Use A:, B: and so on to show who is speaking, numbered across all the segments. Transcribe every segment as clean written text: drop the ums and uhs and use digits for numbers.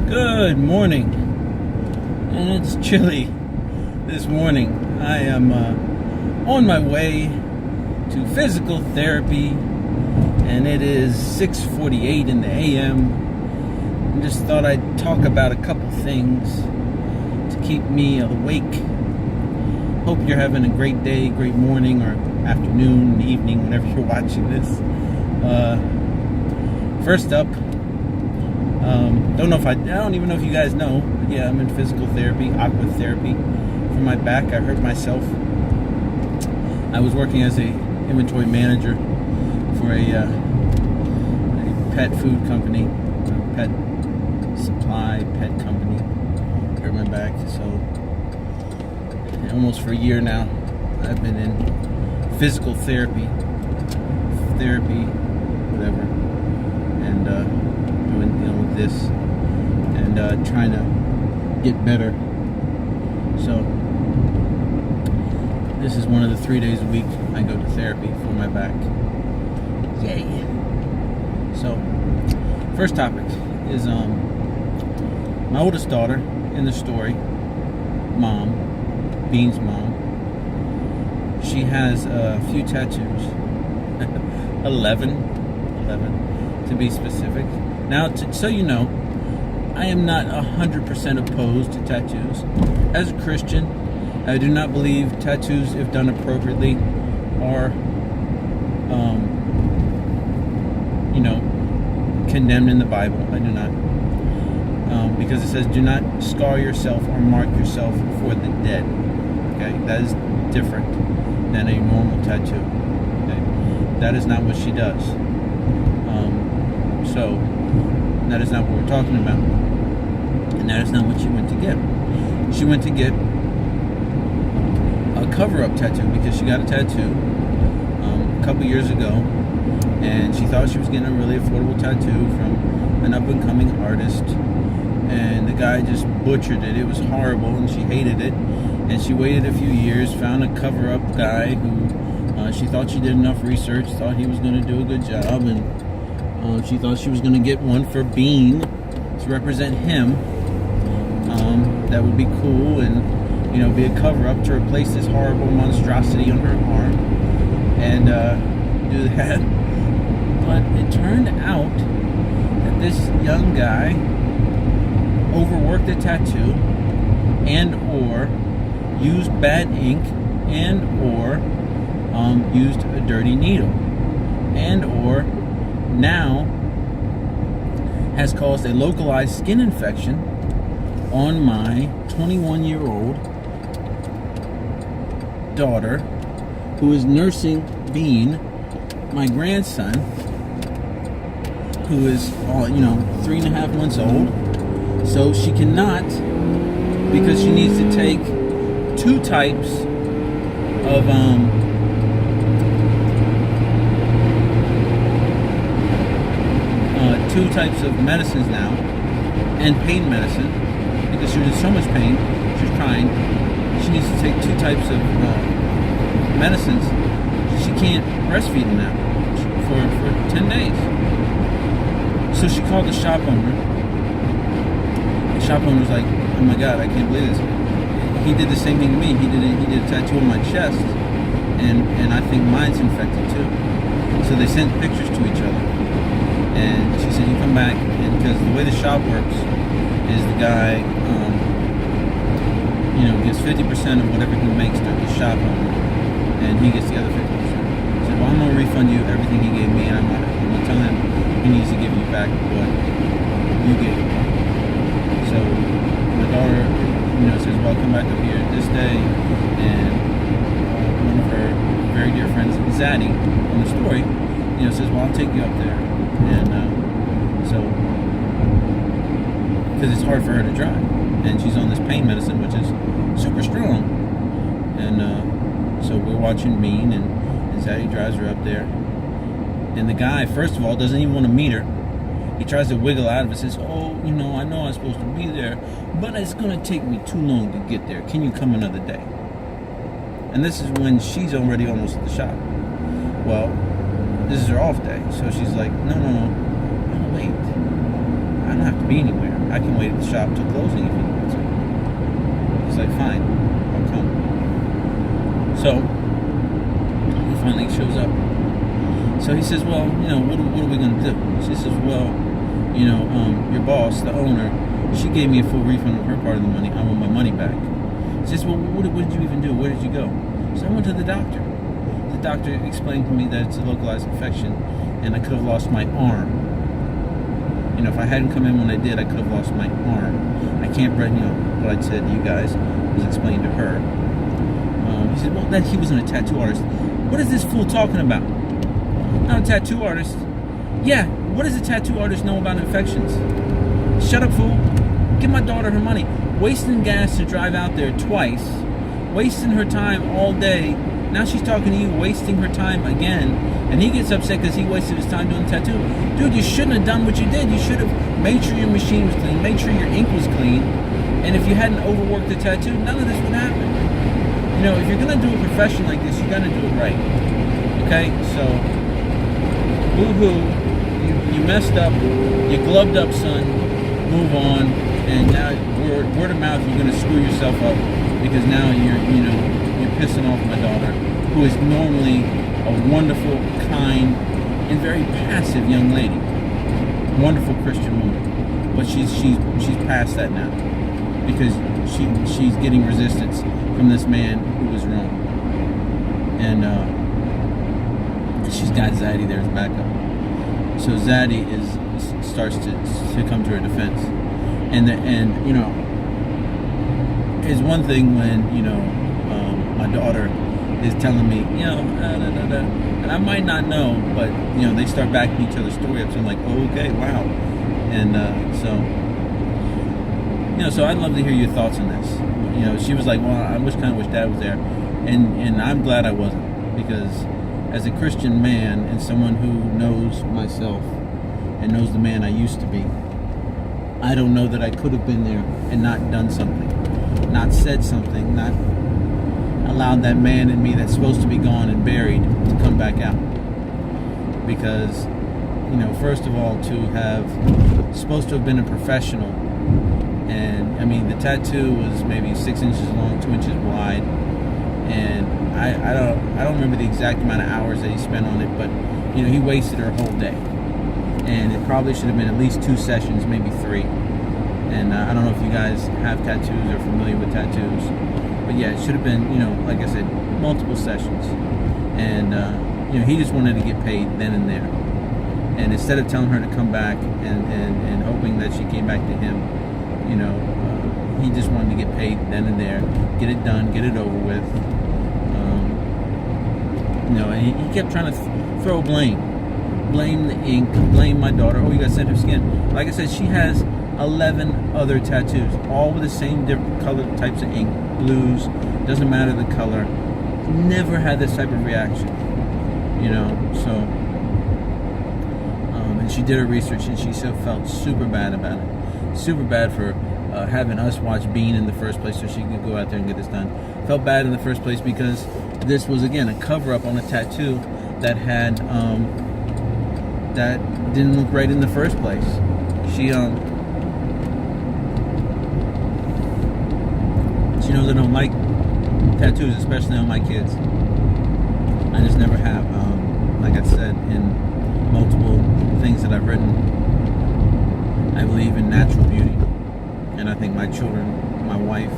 A: Good morning, and it's chilly this morning. I am on my way to physical therapy, and it is 6:48 in the a.m. I just thought I'd talk about a couple things to keep me awake. Hope you're having a great day, great morning, or afternoon, evening, whenever you're watching this. First up, I don't even know if you guys know, but yeah, I'm in physical therapy, aqua therapy for my back. I hurt myself. I was working as a inventory manager for a pet food company, pet supply, pet company. Hurt my back, so almost for a year now, I've been in physical therapy, whatever, and dealing with this, and trying to get better. So this is one of the 3 days a week I go to therapy for my back. Yay! So first topic is my oldest daughter in the story, Bean's mom. She has a few tattoos, 11 to be specific. Now, so you know, I am not 100% opposed to tattoos. As a Christian, I do not believe tattoos, if done appropriately, are, condemned in the Bible. I do not. Because it says, do not scar yourself or mark yourself for the dead. Okay? That is different than a normal tattoo. Okay? That is not what she does. So that is not what we're talking about, and that is not what she went to get. She went to get a cover-up tattoo because she got a tattoo a couple years ago, and she thought she was getting a really affordable tattoo from an up-and-coming artist, and the guy just butchered it. It was horrible, and she hated it. And she waited a few years, found a cover-up guy who she thought she did enough research, thought he was going to do a good job, and she thought she was going to get one for Bean to represent him. That would be cool, and be a cover-up to replace this horrible monstrosity on her arm, and do that. But it turned out that this young guy overworked the tattoo, and or used bad ink, and or used a dirty needle, and or now has caused a localized skin infection on my 21-year-old daughter, who is nursing Bean, my grandson, who is 3.5 months old. So she cannot, because she needs to take two types of medicines now, and pain medicine, because she was in so much pain, she was crying. She needs to take two types of medicines. She can't breastfeed him now for 10 days. So she called the shop owner. The shop owner was like, "Oh my God, I can't believe this." He did the same thing to me. He did a tattoo on my chest, and I think mine's infected too. So they sent pictures to each other, and she said, "You come back," and because the way the shop works is the guy, gets 50% of whatever he makes to the shop owner, and he gets the other 50%. He said, "Well, I'm gonna refund you everything he gave me, and I'm gonna tell him he needs to give you back what you gave him." So my daughter, says, "Well, come back up here this day," and one of her very dear friends, Zaddy, on the story, says, "Well, I'll take you up there," and so because it's hard for her to drive, and she's on this pain medicine, which is super strong, and so we're watching Bean, and Zaddy drives her up there, and the guy, first of all, doesn't even want to meet her. He tries to wiggle out of it, says, "Oh, I know I'm supposed to be there, but it's going to take me too long to get there. Can you come another day?" And this is when she's already almost at the shop. Well, this is her off day, so she's like, no, wait. I don't have to be anywhere. I can wait at the shop till closing if you want to. He's like, fine, I'll come. So he finally shows up. So he says, well, what are we going to do? She says, well, your boss, the owner, she gave me a full refund of her part of the money. I want my money back. She says, well, what did you even do? Where did you go? So I went to the doctor. The doctor explained to me that it's a localized infection and I could have lost my arm. If I hadn't come in when I did, I could have lost my arm. I can't breathe, what I said to you guys was explained to her. He said, well, that he wasn't a tattoo artist. What is this fool talking about? Not a tattoo artist. Yeah, what does a tattoo artist know about infections? Shut up, fool. Give my daughter her money. Wasting gas to drive out there twice. Wasting her time all day. Now she's talking to you, wasting her time again. And he gets upset because he wasted his time doing the tattoo. Dude, you shouldn't have done what you did. You should have made sure your machine was clean, made sure your ink was clean. And if you hadn't overworked the tattoo, none of this would happen. If you're going to do a profession like this, you got to do it right. Okay? So, boo-hoo. You messed up. You gloved up, son. Move on. And now, word of mouth, you're going to screw yourself up because now you're pissing off my daughter, who is normally a wonderful, kind, and very passive young lady. Wonderful Christian woman. But she's past that now because she's getting resistance from this man who was wrong. And she's got Zaddy there as backup. So Zaddy starts to come to her defense. And it's one thing when, my daughter is telling me, and I might not know, but, they start backing each other's story up. So I'm like, oh, okay, wow. And so I'd love to hear your thoughts on this. She was like, well, I kind of wish Dad was there. And I'm glad I wasn't, because as a Christian man and someone who knows myself and knows the man I used to be, I don't know that I could have been there and not done something, not said something, not allowed that man in me that's supposed to be gone and buried to come back out. Because, first of all, supposed to have been a professional. And, the tattoo was maybe 6 inches long, 2 inches wide. And I don't remember the exact amount of hours that he spent on it, but, he wasted her whole day. And it probably should have been at least 2 sessions, maybe 3. And I don't know if you guys have tattoos or are familiar with tattoos. But yeah, it should have been, like I said, multiple sessions. And, he just wanted to get paid then and there. And instead of telling her to come back and hoping that she came back to him, he just wanted to get paid then and there, get it done, get it over with. And he kept trying to throw blame. Blame the ink, blame my daughter. Oh, you got sensitive skin. Like I said, she has 11 other tattoos, all with the same different color types of ink, blues, doesn't matter the color. Never had this type of reaction, so and she did her research and she felt super bad about it, super bad for having us watch Bean in the first place so she could go out there and get this done. Felt bad in the first place because this was, again, a cover-up on a tattoo that had that didn't look right in the first place. She knows I don't like tattoos, especially on my kids. I just never have. Like I said in multiple things that I've written, I believe in natural beauty. And I think my children, my wife,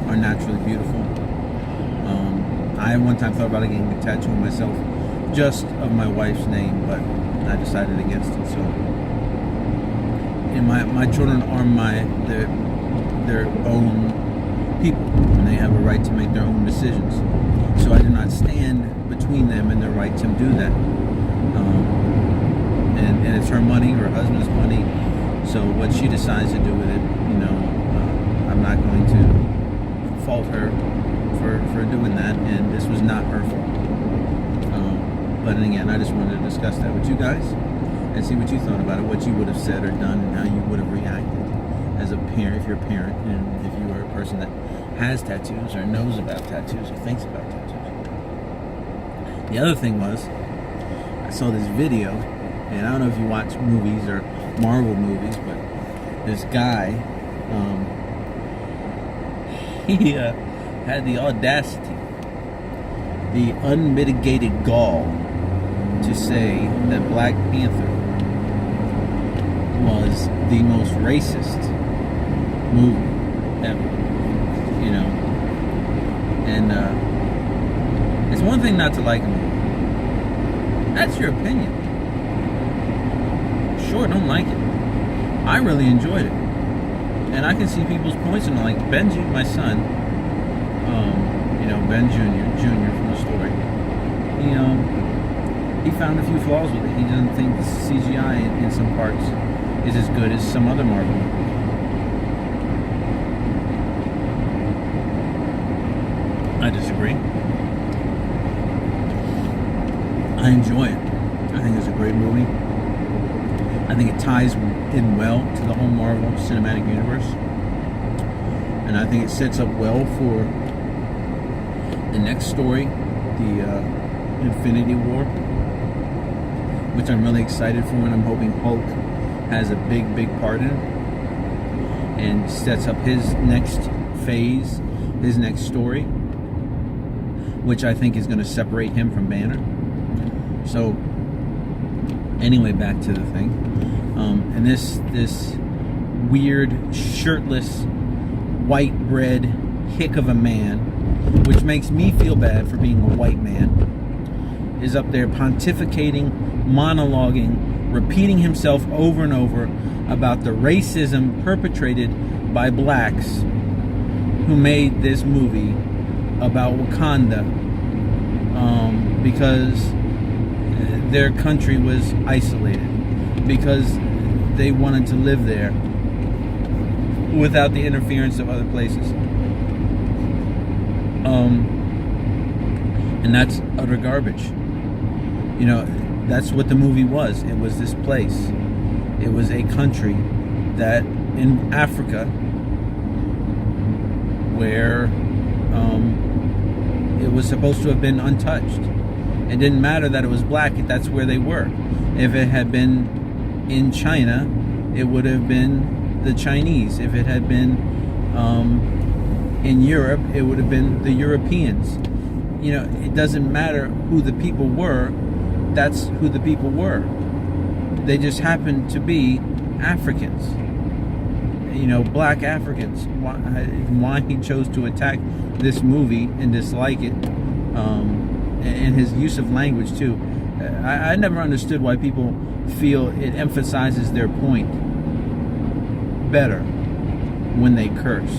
A: are naturally beautiful. I one time thought about getting a tattoo of myself just of my wife's name, but I decided against it. So, and my children are their own people, and they have a right to make their own decisions. So I do not stand between them and their right to do that. And it's her money, her husband's money. So what she decides to do with it, I'm not going to fault her for doing that. And this was not her fault. But again, I just wanted to discuss that with you guys and see what you thought about it, what you would have said or done, and how you would have reacted as a parent, if you're a parent, and if you are a person that has tattoos or knows about tattoos or thinks about tattoos. The other thing was, I saw this video, and I don't know if you watch movies or Marvel movies, but this guy, he had the audacity, the unmitigated gall to say that Black Panther was the most racist movie ever, you know. And it's one thing not to like a movie. That's your opinion. Sure, don't like it. I really enjoyed it, and I can see people's points. And like Benji, my son, Ben Junior from the story, he found a few flaws with it. He doesn't think the CGI in some parts is as good as some other Marvel movies. I disagree. I enjoy it. I think it's a great movie. I think it ties in well to the whole Marvel Cinematic Universe. And I think it sets up well for the next story, the Infinity War, which I'm really excited for, and I'm hoping Hulk has a big, big part in it and sets up his next phase, his next story, which I think is going to separate him from Banner. So, anyway, back to the thing. And this weird, shirtless, white bread hick of a man, which makes me feel bad for being a white man, is up there pontificating, monologuing, repeating himself over and over about the racism perpetrated by blacks who made this movie about Wakanda, because their country was isolated, because they wanted to live there without the interference of other places. And that's utter garbage. That's what the movie was. It was this place. It was a country that in Africa where it was supposed to have been untouched. It didn't matter that it was black. That's where they were. If it had been in China, it would have been the Chinese. If it had been in Europe, it would have been the Europeans. It doesn't matter who the people were. That's who the people were. They just happened to be Africans. Black Africans. Why he chose to attack this movie and dislike it, and his use of language too. I never understood why people feel it emphasizes their point better when they curse,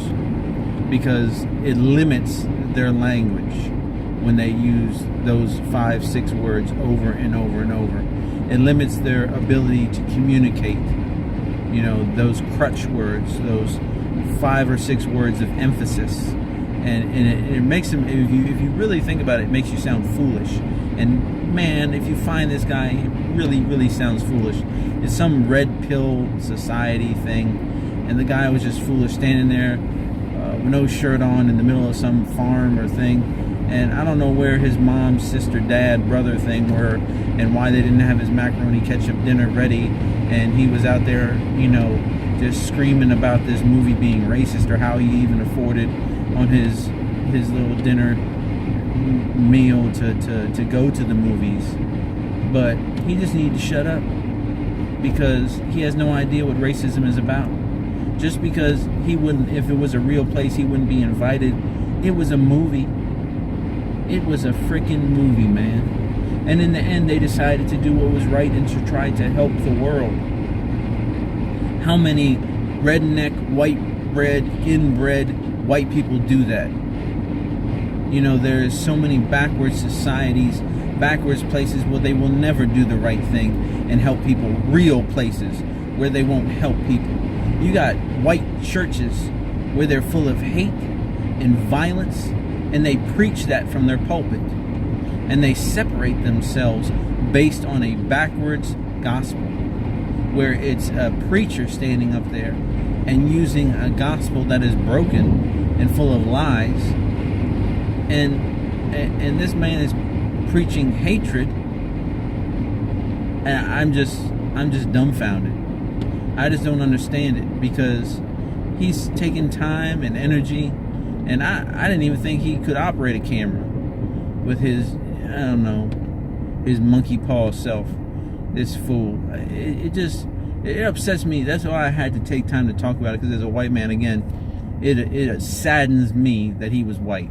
A: because it limits their language when they use those 5-6 words over and over and over. It limits their ability to communicate. Those crutch words, those 5 or 6 words of emphasis, and it makes them. If you really think about it, it makes you sound foolish. And man, if you find this guy, he really, really sounds foolish. It's some red pill society thing, and the guy was just foolish, standing there with no shirt on in the middle of some farm or thing. And I don't know where his mom, sister, dad, brother thing were, and why they didn't have his macaroni ketchup dinner ready. And he was out there, just screaming about this movie being racist, or how he even afforded on his little dinner meal to go to the movies. But he just needed to shut up, because he has no idea what racism is about. Just because he wouldn't, if it was a real place, he wouldn't be invited. It was a movie. It was a freaking movie, man. And in the end, they decided to do what was right and to try to help the world. How many redneck, white bread, inbred white people do that? There's so many backwards societies, backwards places where they will never do the right thing and help people. Real places where they won't help people. You got white churches where they're full of hate and violence, and they preach that from their pulpit, and they separate themselves based on a backwards gospel, where it's a preacher standing up there and using a gospel that is broken and full of lies, and this man is preaching hatred, and I'm just dumbfounded. I just don't understand it, because he's taking time and energy, and I didn't even think he could operate a camera with his, I don't know, his monkey paw self. This fool. It upsets me. That's why I had to take time to talk about it, because as a white man, again, it saddens me that he was white.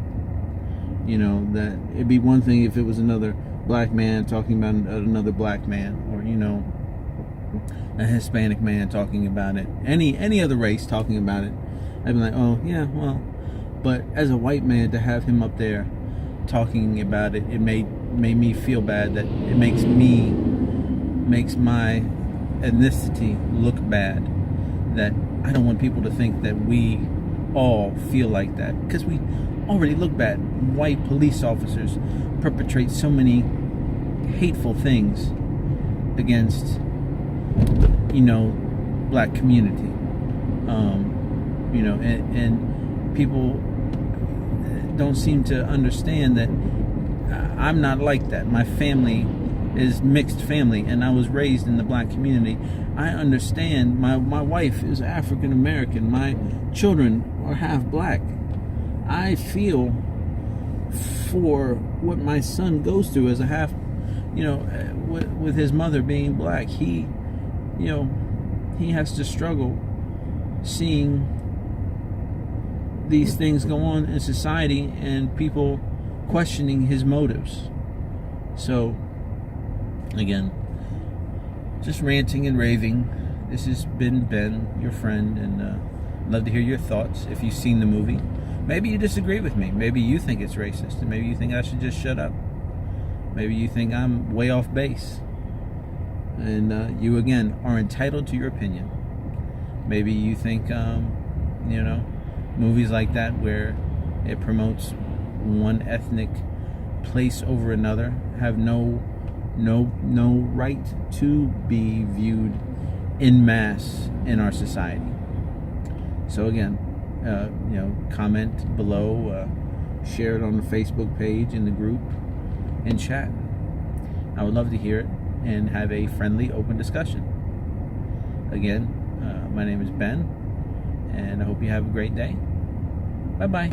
A: You know, that it'd be one thing if it was another black man talking about another black man, or, you know, a Hispanic man talking about it, any other race talking about it. I'd be like, oh yeah, well. But as a white man, to have him up there talking about it, it made me feel bad, that it makes my ethnicity look bad. That I don't want people to think that we all feel like that, because we already look bad. White police officers perpetrate so many hateful things against, you know, black community. You know, and people don't seem to understand that I'm not like that. My family is mixed family, and I was raised in the black community. I understand. My wife is African American. My children are half black. I feel for what my son goes through as a half, you know, with his mother being black. He, you know, he has to struggle seeing these things go on in society and people questioning his motives. So, again, just ranting and raving. This has been Ben, your friend, and I'd love to hear your thoughts if you've seen the movie. Maybe you disagree with me. Maybe you think it's racist, and maybe you think I should just shut up. Maybe you think I'm way off base. And you, again, are entitled to your opinion. Maybe you think, you know, movies like that where it promotes one ethnic place over another have no right to be viewed en masse in our society. So again, you know, comment below, share it on the Facebook page, in the group, and chat. I would love to hear it and have a friendly, open discussion. Again, my name is Ben, and I hope you have a great day. Bye-bye.